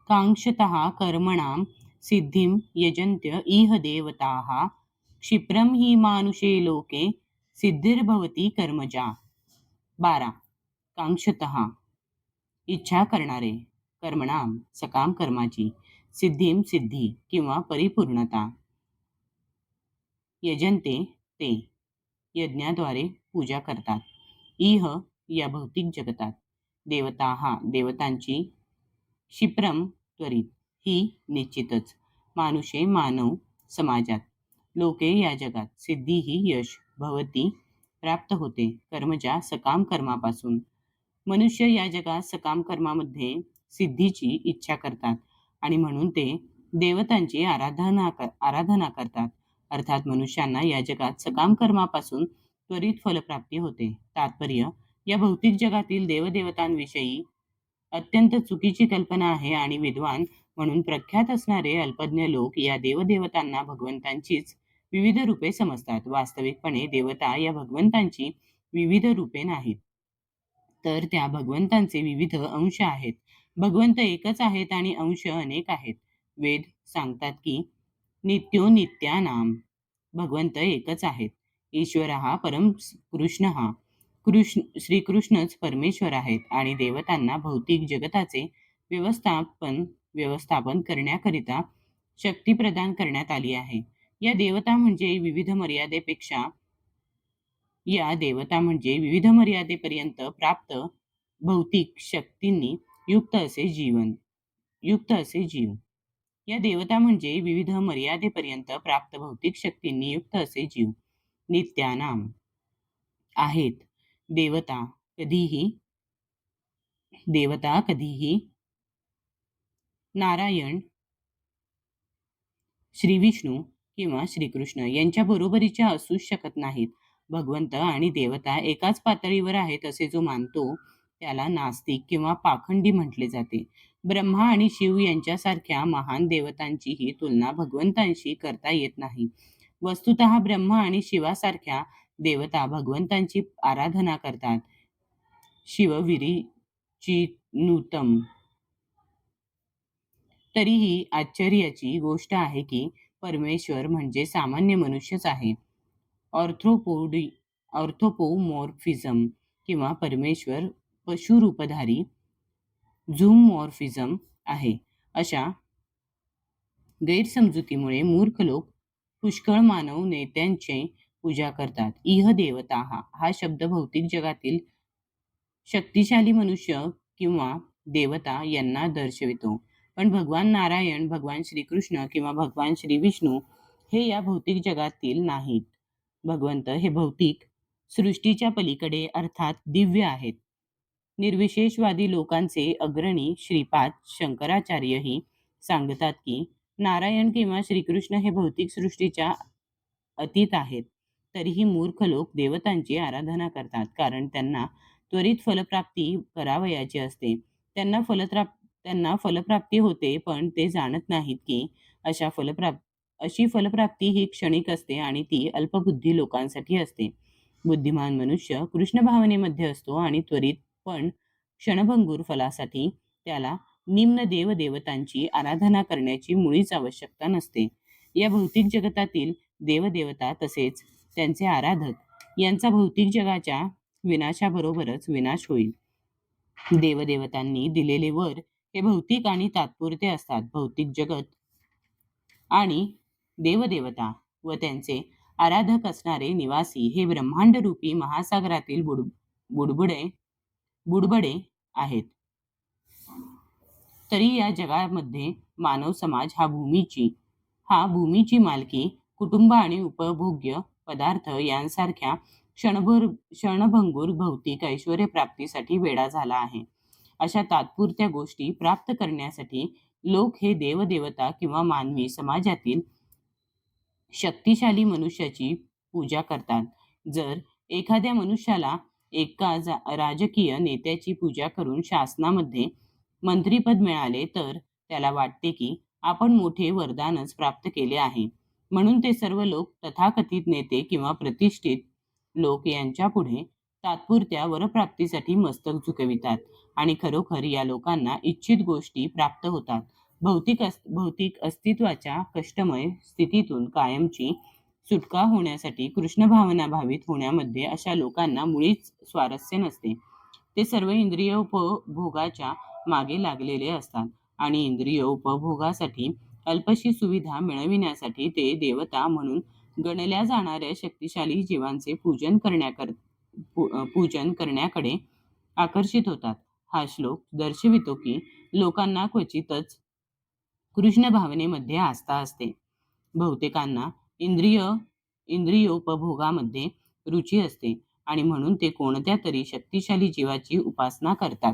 कांक्षतः कर्मणां सिद्धिं यजन्त्य इह देवताः क्षिप्रं हि मानुषे लोके सिद्धिर्भवती कर्मजा. 12. कांक्षतः इच्छा करणारे, कर्मणाम सकाम कर्माची, सिद्धीम सिद्धी किंवा परिपूर्णता, यजंते ते यज्ञाद्वारे पूजा करतात, इह या भौतिक जगतात, देवता हा देवतांची, क्षिप्रम त्वरित, ही निश्चितच, मानुषे मानव समाजात, लोके या जगात, सिद्धी ही यश, भवती प्राप्त होते, कर्मजा सकाम कर्मापासून, मनुष्य या जगात सकाम कर्मामध्ये सिद्धीची इच्छा करतात आणि म्हणून ते देवतांची आराधना करतात. अर्थात मनुष्यांना या जगात सकाम कर्मापासून त्वरित फलप्राप्ती होते. तात्पर्य: या भौतिक जगातील देवदेवतांविषयी अत्यंत चुकीची कल्पना आहे आणि विद्वान म्हणून प्रख्यात असणारे अल्पज्ञ लोक या देवदेवतांना भगवंतांचीच विविध रूपे समजतात. वास्तविकपणे देवता या भगवंतांची विविध रूपे नाहीत, तर त्या भगवंतांचे विविध अंश आहेत. भगवंत एकच आहेत आणि अंश अनेक आहेत. वेद सांगतात की नित्यो नित्यानाम, भगवंत एकच आहेत. ईश्वर हा परम कृष्ण हा श्रीकृष्णच परमेश्वर आहेत आणि देवतांना भौतिक जगताचे व्यवस्थापन करण्याकरिता शक्ती प्रदान करण्यात आली आहे. या देवता म्हणजे विविध मर्यादेपर्यंत प्राप्त भौतिक शक्तींनी युक्त असे जीव. या देवता म्हणजे विविध मर्यादेपर्यंत प्राप्त भौतिक शक्तींनी युक्त असे जीव. नित्यानाम आहेत. देवता कधीही नारायण, श्री विष्णू किंवा श्रीकृष्ण यांच्या बरोबरीच्या असू शकत नाहीत. भगवंत आणि देवता एकाच पातळीवर आहेत असे जो मानतो त्याला नास्तिक किंवा पाखंडी म्हटले जाते. ब्रह्मा आणि शिव यांच्यासारख्या महान देवतांचीही तुलना भगवंतांशी करता येत नाही. वस्तुतः ब्रह्मा आणि शिवासारख्या देवता भगवंतांची आराधना करतात. शिवविरिचिनुतम. तरीही आश्चर्याची गोष्ट आहे की परमेश्वर म्हणजे सामान्य मनुष्यच आहे. ऑर्थोपोमॉर्फिझम किंवा परमेश्वर पशुरूपधारी झूमॉर्फिझम आहे, अशा गैरसमजुतीमुळे मूर्ख लोक पुष्कळ मानव नेत्यांची पूजा करतात. इह देवता हा शब्द भौतिक जगातील शक्तिशाली मनुष्य किंवा देवता यांना दर्शवितो. पण भगवान नारायण, भगवान श्रीकृष्ण किंवा भगवान श्री विष्णू हे या भौतिक जगातील नाहीत. भगवंत हे भौतिक सृष्टीच्या पलीकडे अर्थात दिव्य आहेत. निर्विशेषवादी लोकांचे अग्रणी श्रीपाद शंकराचार्यही सांगतात की नारायण किंवा श्रीकृष्ण हे भौतिक सृष्टीच्या अतीत आहेत. तरीही मूर्ख लोक देवतांची आराधना करतात, कारण त्यांना त्वरित फलप्राप्ती करावयाची असते. त्यांना फलप्राप्ती होते, पण ते जाणत नाहीत की अशी फलप्राप्ती ही क्षणिक असते आणि ती अल्पबुद्धी लोकांसाठी असते. बुद्धिमान मनुष्य कृष्ण भावनेमध्ये असतो आणि त्वरित पण क्षणभंगूर फलासाठी त्याला निम्न देवदेवतांची आराधना करण्याची मुळीच आवश्यकता नसते. या भौतिक जगतातील देवदेवता तसेच त्यांचे आराधक यांचा भौतिक जगाच्या विनाशाबरोबरच विनाश होईल. देवदेवतांनी दिलेले वर हे भौतिक आणि तात्पुरते असतात. भौतिक जगत आणि देवदेवता व त्यांचे आराधक असणारे निवासी हे ब्रह्मांड रूपी महासागरातील बुडबुडे आहेत. तरी या जगामध्ये मानव समाज हा भूमीची मालकी, कुटुंब आणि उपभोग्य पदार्थ यांसारख्या क्षणभंगूर भौतिक ऐश्वर्य प्राप्तीसाठी वेडा झाला आहे. अशा तात्पुरत्या गोष्टी प्राप्त करण्यासाठी लोक हे देवदेवता किंवा मानवी समाजातील शक्तिशाली मनुष्याची पूजा करतात. जर एखाद्या मनुष्याला एका राजकीय नेत्याची पूजा करून शासनामध्ये मंत्रीपद मिळाले तर त्याला वाटते की आपण मोठे वरदानच प्राप्त केले आहे, म्हणून ते सर्व लोक तथाकथित नेते किंवा प्रतिष्ठित लोक यांच्या पुढे तात्पुरत्या वरप्राप्तीसाठी मस्तक झुकवितात आणि खरोखर या लोकांना इच्छित गोष्टी प्राप्त होतात. भौतिक अस्तित्वाच्या कष्टमय स्थितीतून कायमची सुटका होण्यासाठी कृष्ण भावना भावित होण्यामध्ये अशा लोकांना मुळीच स्वारस्य नसते. ते सर्व इंद्रिय उपभोगाच्या मागे लागलेले असतात आणि इंद्रिय उपभोगासाठी अल्पशी सुविधा मिळविण्यासाठी ते देवता म्हणून गणल्या जाणाऱ्या शक्तिशाली जीवांचे पूजन करण्याकडे आकर्षित होतात. हा श्लोक दर्शवितो की लोकांना क्वचितच कृष्ण भावनेमध्ये आस्था असते. बहुतेकांना इंद्रियोपभोगामध्ये रुची असते आणि म्हणून ते कोणत्या तरी शक्तिशाली जीवाची उपासना करतात.